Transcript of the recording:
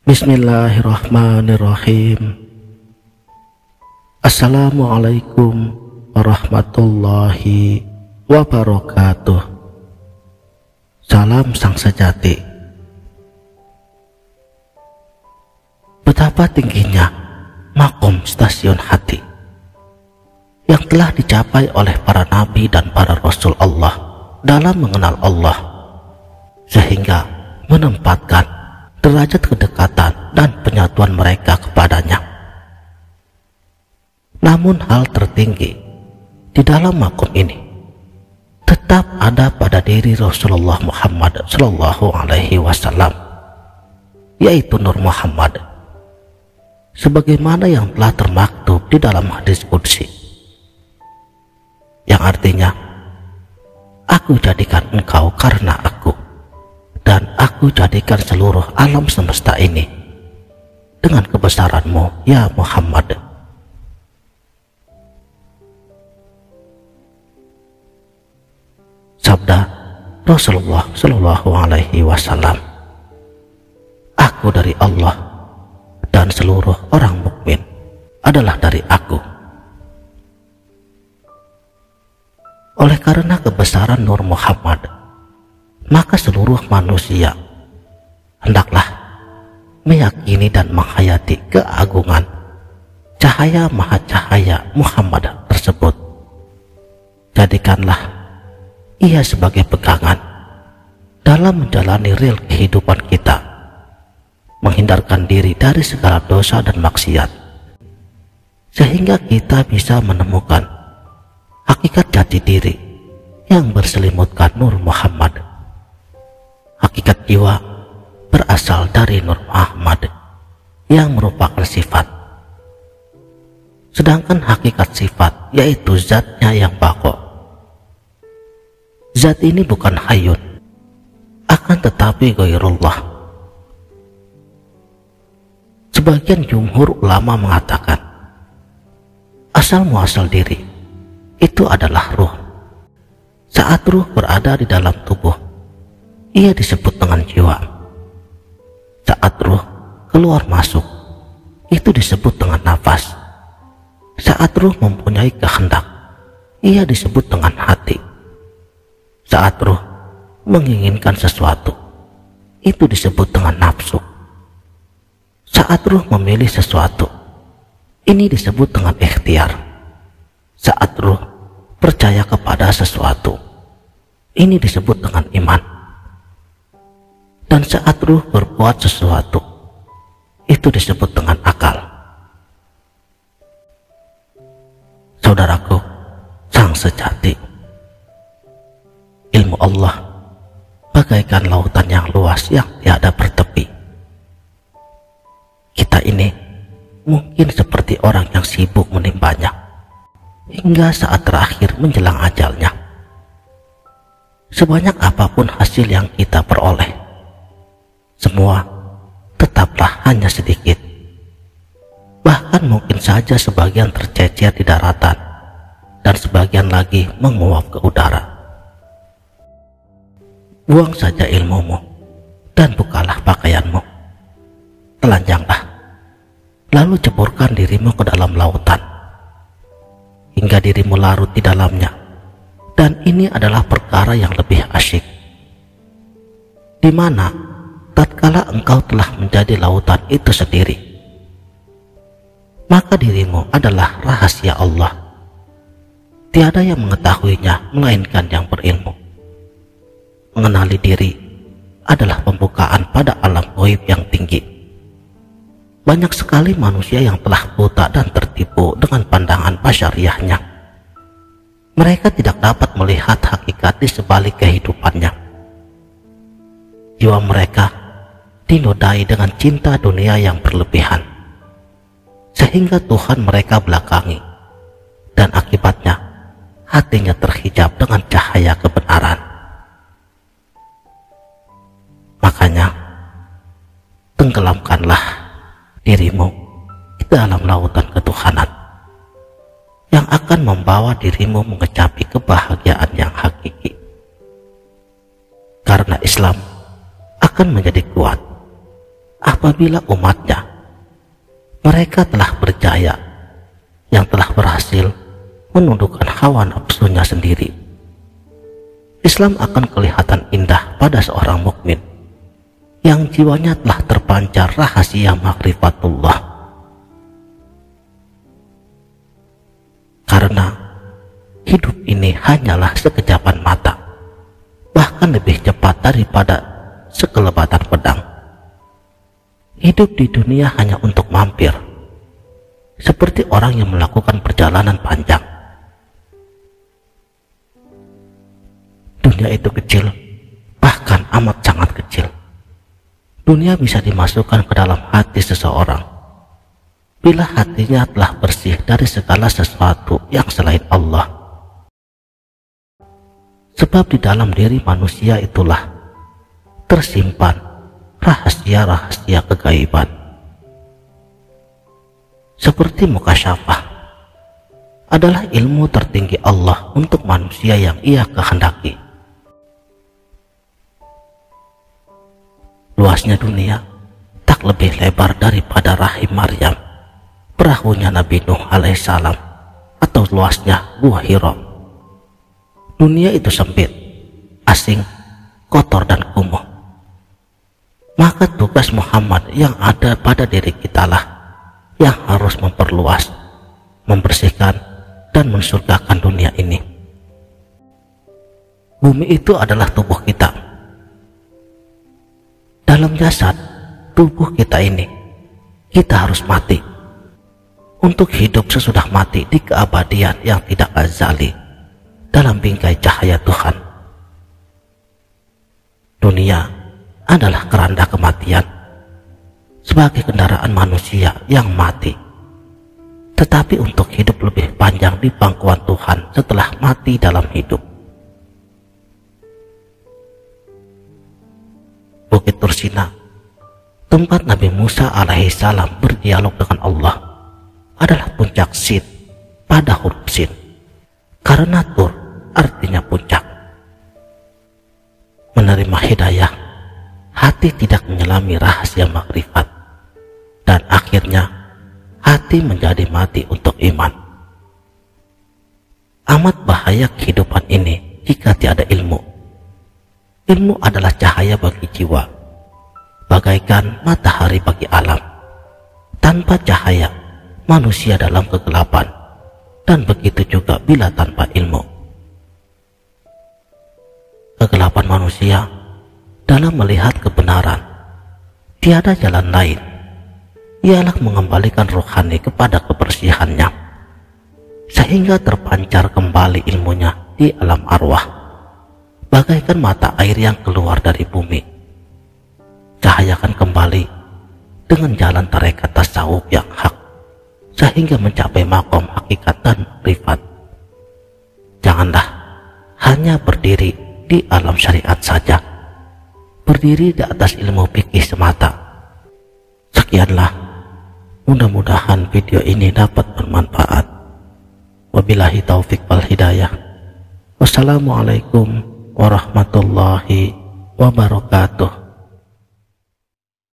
Bismillahirrahmanirrahim. Assalamualaikum warahmatullahi wabarakatuh. Salam sang sejati. Betapa tingginya makom stasiun hati yang telah dicapai oleh para nabi dan para rasul Allah dalam mengenal Allah, sehingga menempatkan derajat kedekatan dan penyatuan mereka kepadanya. Namun hal tertinggi di dalam makom ini tetap ada pada diri Rasulullah Muhammad SAW, yaitu Nur Muhammad, sebagaimana yang telah termaktub di dalam hadis qudsi, yang artinya, aku jadikan engkau karena aku, dan aku jadikan seluruh alam semesta ini dengan kebesaranmu ya Muhammad. Sabda Rasulullah SAW, aku dari Allah dan seluruh orang mukmin adalah dari aku. Oleh karena kebesaran Nur Muhammad, maka seluruh manusia hendaklah meyakini dan menghayati keagungan cahaya maha cahaya Muhammad tersebut. Jadikanlah ia sebagai pegangan dalam menjalani real kehidupan kita, menghindarkan diri dari segala dosa dan maksiat, sehingga kita bisa menemukan hakikat jati diri yang berselimutkan Nur Muhammad. Hakikat jiwa berasal dari Nur Muhammad yang merupakan sifat, sedangkan hakikat sifat yaitu zatnya yang baqo. Zat ini bukan hayyun, akan tetapi ghairullah. Sebagian jumhur ulama mengatakan asal muasal diri itu adalah ruh. Saat ruh berada di dalam tubuh, ia disebut dengan jiwa. Saat ruh keluar masuk, itu disebut dengan nafas. Saat ruh mempunyai kehendak, ia disebut dengan hati. Saat ruh menginginkan sesuatu, itu disebut dengan nafsu. Saat ruh memilih sesuatu, ini disebut dengan ikhtiar. Saat ruh percaya kepada sesuatu, ini disebut dengan iman. Dan saat ruh berbuat sesuatu, itu disebut dengan akal. Saudaraku, sang sejati, ilmu Allah bagaikan lautan yang luas yang tiada bertepi. Kita ini mungkin seperti orang yang sibuk menimbanya hingga saat terakhir menjelang ajalnya. Sebanyak apapun hasil yang kita peroleh, semua tetaplah hanya sedikit. Bahkan mungkin saja sebagian tercecer di daratan dan sebagian lagi menguap ke udara. Buang saja ilmumu dan bukalah pakaianmu. Telanjanglah, lalu ceburkan dirimu ke dalam lautan hingga dirimu larut di dalamnya. Dan ini adalah perkara yang lebih asyik, di mana tatkala engkau telah menjadi lautan itu sendiri, maka dirimu adalah rahasia Allah. Tiada yang mengetahuinya melainkan yang berilmu. Mengenali diri adalah pembukaan pada alam gaib yang tinggi. Banyak sekali manusia yang telah buta dan tertipu dengan pandangan basyariahnya. Mereka tidak dapat melihat hakikat di sebalik kehidupannya. Jiwa mereka dinodai dengan cinta dunia yang berlebihan, sehingga Tuhan mereka belakangi, dan akibatnya hatinya terhijab dengan cahaya kebenaran. Makanya tenggelamkanlah dirimu di dalam lautan ketuhanan yang akan membawa dirimu mengecapi kebahagiaan yang hakiki. Karena Islam akan menjadi kuat apabila umatnya mereka telah berjaya, yang telah berhasil menundukkan hawa nafsunya sendiri, Islam akan kelihatan indah pada seorang mukmin yang jiwanya telah terpancar rahasia makrifatullah. Karena hidup ini hanyalah sekejapan mata, bahkan lebih cepat daripada sekelebatan pedang. Hidup di dunia hanya untuk mampir, seperti orang yang melakukan perjalanan panjang. Dunia itu kecil, bahkan amat sangat kecil. Dunia bisa dimasukkan ke dalam hati seseorang bila hatinya telah bersih dari segala sesuatu yang selain Allah. Sebab di dalam diri manusia itulah tersimpan rahasia-rahasia kegaiban. Seperti mukasyafah adalah ilmu tertinggi Allah untuk manusia yang Ia kehendaki. Luasnya dunia tak lebih lebar daripada rahim Maryam, perahunya Nabi Nuh alaihissalam, atau luasnya Gua Hira. Dunia itu sempit, asing, kotor dan kumuh. Maka tugas Muhammad yang ada pada diri kitalah yang harus memperluas, membersihkan, dan mensurgakan dunia ini. Bumi itu adalah tubuh kita. Dalam jasad tubuh kita ini, kita harus mati untuk hidup sesudah mati di keabadian yang tidak azali dalam bingkai cahaya Tuhan. Dunia adalah keranda kematian sebagai kendaraan manusia yang mati, tetapi untuk hidup lebih panjang di pangkuan Tuhan setelah mati dalam hidup. Bukit Tursina, tempat Nabi Musa alaihissalam berdialog dengan Allah, adalah puncak Sin pada huruf Sin, karena Tur artinya puncak. Menerima hidayah, hati tidak menyelami rahasia makrifat, dan akhirnya hati menjadi mati untuk iman. Amat bahaya kehidupan ini jika tiada ilmu. Ilmu adalah cahaya bagi jiwa, bagaikan matahari bagi alam. Tanpa cahaya, manusia dalam kegelapan, dan begitu juga bila tanpa ilmu. Kegelapan manusia dalam melihat kebenaran, tiada jalan lain, ialah mengembalikan rohani kepada kebersihannya, sehingga terpancar kembali ilmunya di alam arwah, bagaikan mata air yang keluar dari bumi. Cahayakan kembali dengan jalan tarekat tasawuf yang hak, sehingga mencapai makom hakikat dan rifat. Janganlah hanya berdiri di alam syariat saja, berdiri di atas ilmu fikih semata. Sekianlah, mudah-mudahan video ini dapat bermanfaat. Wabillahi taufik wal hidayah. Wassalamualaikum warahmatullahi wabarakatuh.